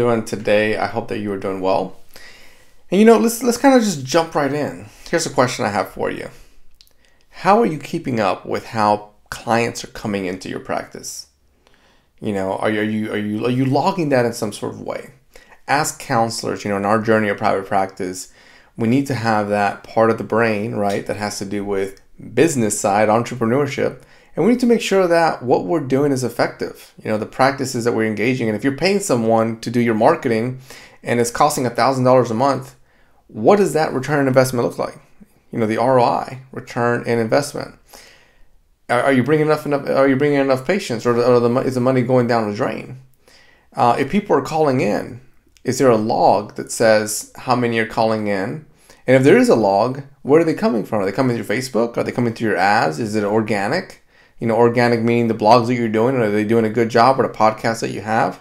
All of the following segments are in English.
doing today? I hope that you are doing well. And let's kind of just jump right in. Here's a question I have for you. How are you keeping up with how clients are coming into your practice? Are you logging that in some sort of way? As counselors, in our journey of private practice, we need to have that part of the brain, right, that has to do with business side, entrepreneurship. And we need to make sure that what we're doing is effective. The practices that we're engaging in. If you're paying someone to do your marketing and it's costing $1,000 a month, what does that return on investment look like? The ROI, return in investment. Are you bringing enough patients, or is the money going down the drain? If people are calling in, is there a log that says how many are calling in? And if there is a log, where are they coming from? Are they coming through Facebook? Are they coming through your ads? Is it organic? Organic meaning the blogs that you're doing. Are they doing a good job with the podcast that you have?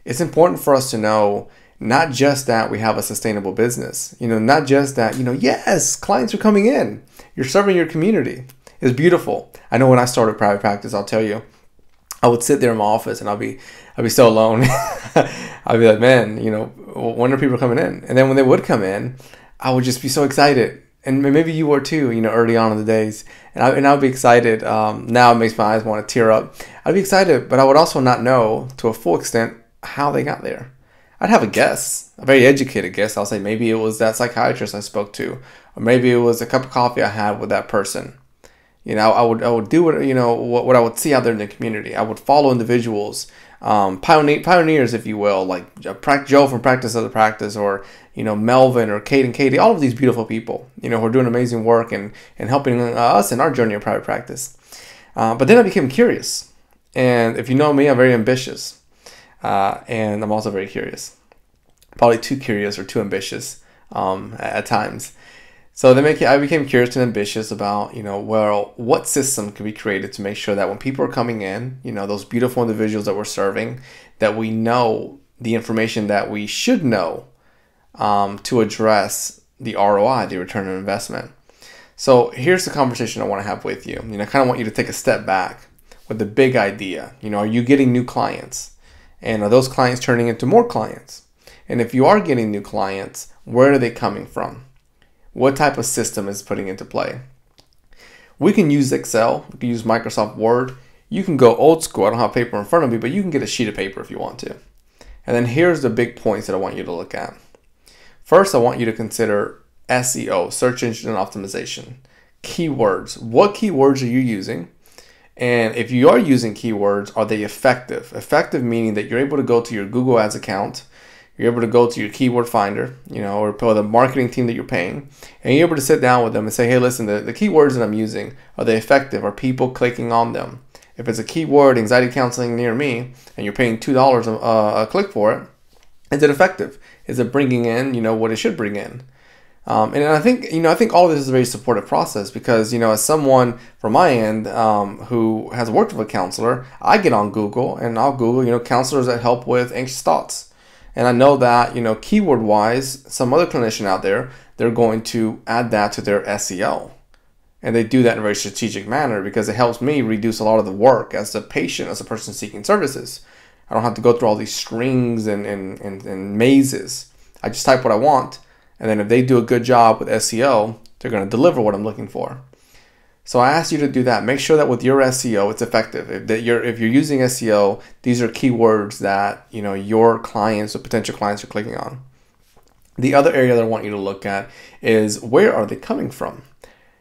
It's important for us to know not just that we have a sustainable business. Not just that, yes, clients are coming in. You're serving your community. It's beautiful. I know when I started private practice, I'll tell you, I would sit there in my office and I'd be so alone. I'd be like, man, when are people coming in? And then when they would come in, I would just be so excited. And maybe you were too, early on in the days. And I'd be excited. Now it makes my eyes want to tear up. I'd be excited, but I would also not know to a full extent how they got there. I'd have a guess, a very educated guess. I'll say maybe it was that psychiatrist I spoke to, or maybe it was a cup of coffee I had with that person. I would do what I would see out there in the community. I would follow individuals, pioneers, if you will, like Joe from Practice Other Practice, or Melvin or Kate and Katie, all of these beautiful people, who are doing amazing work and helping us in our journey of private practice. But then I became curious, and if you know me, I'm very ambitious, and I'm also very curious, probably too curious or too ambitious at times. So I became curious and ambitious about, what system could be created to make sure that when people are coming in, those beautiful individuals that we're serving, that we know the information that we should know to address the ROI, the return on investment. So here's the conversation I want to have with you. I kind of want you to take a step back with the big idea. Are you getting new clients? And are those clients turning into more clients? And if you are getting new clients, where are they coming from? What type of system is putting into play? We can use Excel. We can use Microsoft Word. You can go old school. I don't have paper in front of me, but you can get a sheet of paper if you want to. And then here's the big points that I want you to look at. First, I want you to consider SEO, search engine optimization. Keywords. What keywords are you using? And if you are using keywords, are they effective? Effective meaning that you're able to go to your Google Ads account, you're able to go to your keyword finder, or the marketing team that you're paying, and you're able to sit down with them and say, hey, listen, the keywords that I'm using, are they effective? Are people clicking on them? If it's a keyword, anxiety counseling near me, and you're paying $2 a click for it, is it effective? Is it bringing in, what it should bring in? And I think all of this is a very supportive process because, as someone from my end who has worked with a counselor, I get on Google and I'll Google, counselors that help with anxious thoughts. And I know that, keyword wise, some other clinician out there, they're going to add that to their SEO. And they do that in a very strategic manner because it helps me reduce a lot of the work as a patient, as a person seeking services. I don't have to go through all these strings and mazes. I just type what I want. And then if they do a good job with SEO, they're going to deliver what I'm looking for. So I ask you to do that. Make sure that with your SEO, it's effective. If you're using SEO, these are keywords that your clients or potential clients are clicking on. The other area that I want you to look at is where are they coming from?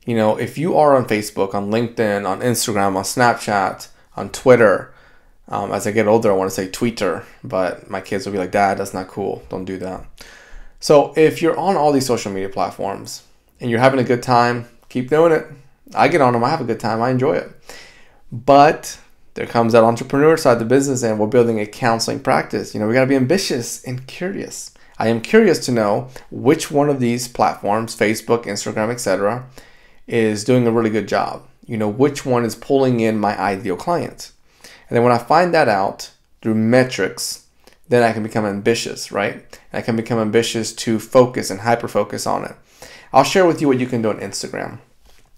If you are on Facebook, on LinkedIn, on Instagram, on Snapchat, on Twitter, as I get older, I want to say Twitter, but my kids will be like, Dad, that's not cool. Don't do that. So if you're on all these social media platforms and you're having a good time, keep doing it. I get on them. I have a good time. I enjoy it. But there comes that entrepreneur side of the business, and we're building a counseling practice. We got to be ambitious and curious. I am curious to know which one of these platforms, Facebook, Instagram, etc., is doing a really good job. Which one is pulling in my ideal clients. And then when I find that out through metrics, then I can become ambitious, right? And I can become ambitious to focus and hyper-focus on it. I'll share with you what you can do on Instagram.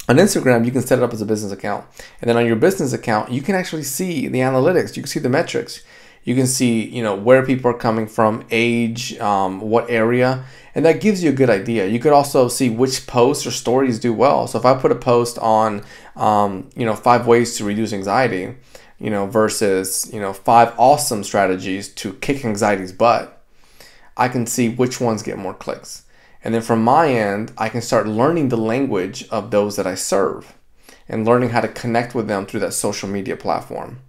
On Instagram, you can set it up as a business account. And then on your business account, you can actually see the analytics. You can see the metrics. You can see, where people are coming from, age, what area, and that gives you a good idea. You could also see which posts or stories do well. So if I put a post on, 5 ways to reduce anxiety, versus, 5 awesome strategies to kick anxiety's butt, I can see which ones get more clicks. And then from my end, I can start learning the language of those that I serve and learning how to connect with them through that social media platform.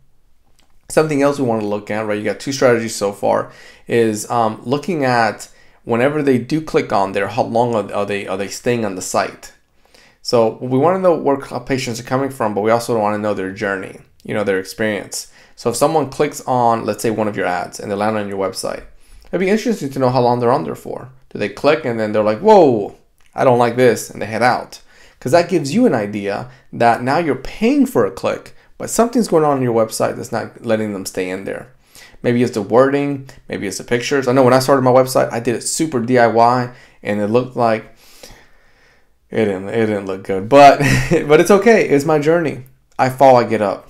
Something else we want to look at, right? You got 2 strategies so far, is looking at whenever they do click on there, how long are they staying on the site? So we want to know where patients are coming from, but we also want to know their journey, their experience. So if someone clicks on, let's say, one of your ads and they land on your website, it'd be interesting to know how long they're on there for. Do they click and then they're like, whoa, I don't like this, and they head out? Because that gives you an idea that now you're paying for a click, but something's going on your website that's not letting them stay in there. Maybe it's the wording, maybe it's the pictures. I know when I started my website, I did it super DIY, and it looked like it didn't look good, but but it's okay. It's my journey. I fall, I get up.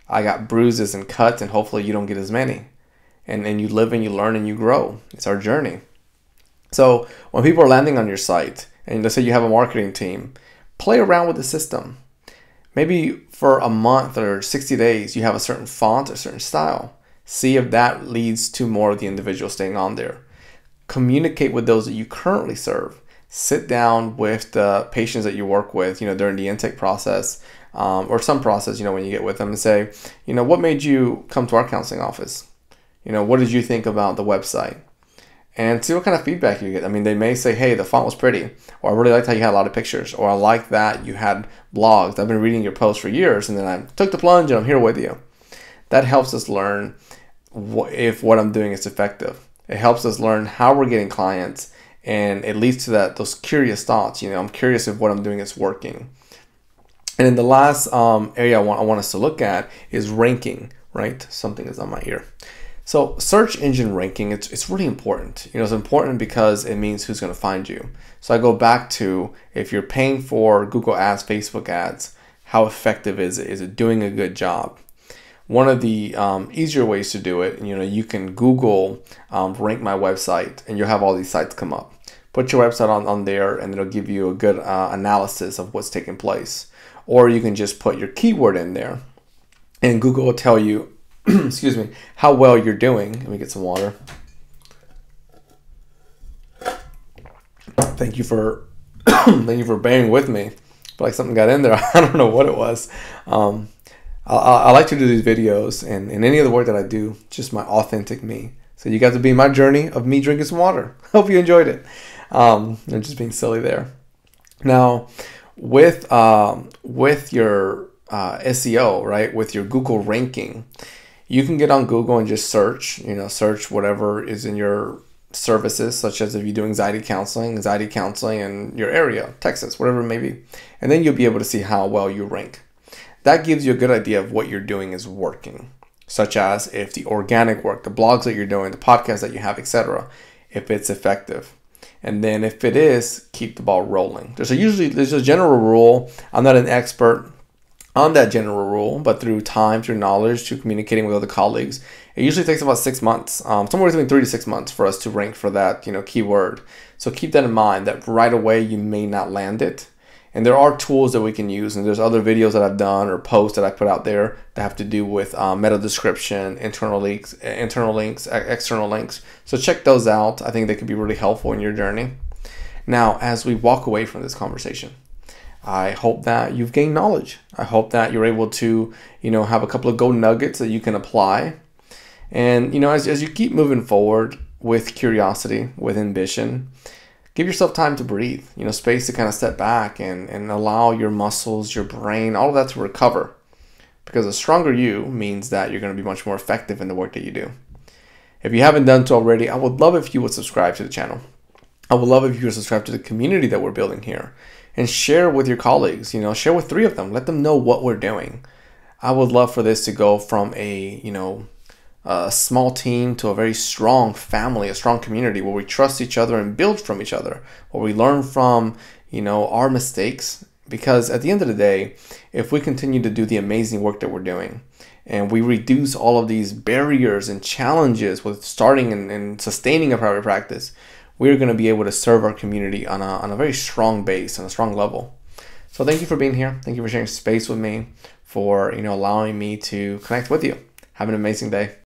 I got bruises and cuts, and hopefully you don't get as many. And you live and you learn and you grow. It's our journey. So when people are landing on your site, and let's say you have a marketing team, play around with the system. Maybe for a month or 60 days, you have a certain font or certain style. See if that leads to more of the individual staying on there. Communicate with those that you currently serve. Sit down with the patients that you work with, during the intake process, or some process, when you get with them, and say, what made you come to our counseling office? What did you think about the website? And see what kind of feedback you get. I mean, they may say, hey, the font was pretty, or I really liked how you had a lot of pictures, or I like that you had blogs. I've been reading your posts for years, and then I took the plunge and I'm here with you. That helps us learn if what I'm doing is effective. It helps us learn how we're getting clients, and it leads to those curious thoughts. I'm curious if what I'm doing is working. And then the last area I want us to look at is ranking, right? Something is on my ear. So search engine ranking, it's really important. It's important because it means who's going to find you. So I go back to, if you're paying for Google ads, Facebook ads, how effective is it? Is it doing a good job? One of the easier ways to do it, you can Google rank my website, and you'll have all these sites come up. Put your website on there, and it'll give you a good analysis of what's taking place. Or you can just put your keyword in there, and Google will tell you, excuse me, how well you're doing. Let me get some water. Thank you for bearing with me. I feel like something got in there. I don't know what it was. I like to do these videos, and any of the work that I do, just my authentic me. So you got to be my journey of me drinking some water. Hope you enjoyed it. I'm just being silly there. Now, with your SEO, right, with your Google ranking, you can get on Google and just search whatever is in your services, such as if you do anxiety counseling in your area, Texas, whatever it may be. And then you'll be able to see how well you rank. That gives you a good idea of what you're doing is working, such as if the organic work, the blogs that you're doing, the podcasts that you have, etc., if it's effective. And then if it is, keep the ball rolling. There's a general rule. I'm not an expert on that general rule, but through time, through knowledge, through communicating with other colleagues, it usually takes about 6 months, somewhere between 3 to 6 months for us to rank for that, keyword. So keep that in mind, that right away you may not land it. And there are tools that we can use, and there's other videos that I've done or posts that I put out there that have to do with meta description, internal links, external links. So check those out. I think they could be really helpful in your journey. Now, as we walk away from this conversation, I hope that you've gained knowledge. I hope that you're able to, have a couple of gold nuggets that you can apply. And, as you keep moving forward with curiosity, with ambition, give yourself time to breathe, space to kind of step back and allow your muscles, your brain, all of that to recover. Because a stronger you means that you're going to be much more effective in the work that you do. If you haven't done so already, I would love if you would subscribe to the channel. I would love if you would subscribe to the community that we're building here and share with your colleagues, share with 3 of them. Let them know what we're doing. I would love for this to go from a small team to a very strong family, a strong community where we trust each other and build from each other, where we learn from, our mistakes. Because at the end of the day, if we continue to do the amazing work that we're doing and we reduce all of these barriers and challenges with starting and sustaining a private practice, we're going to be able to serve our community on a very strong base, on a strong level. So thank you for being here. Thank you for sharing space with me, for allowing me to connect with you. Have an amazing day.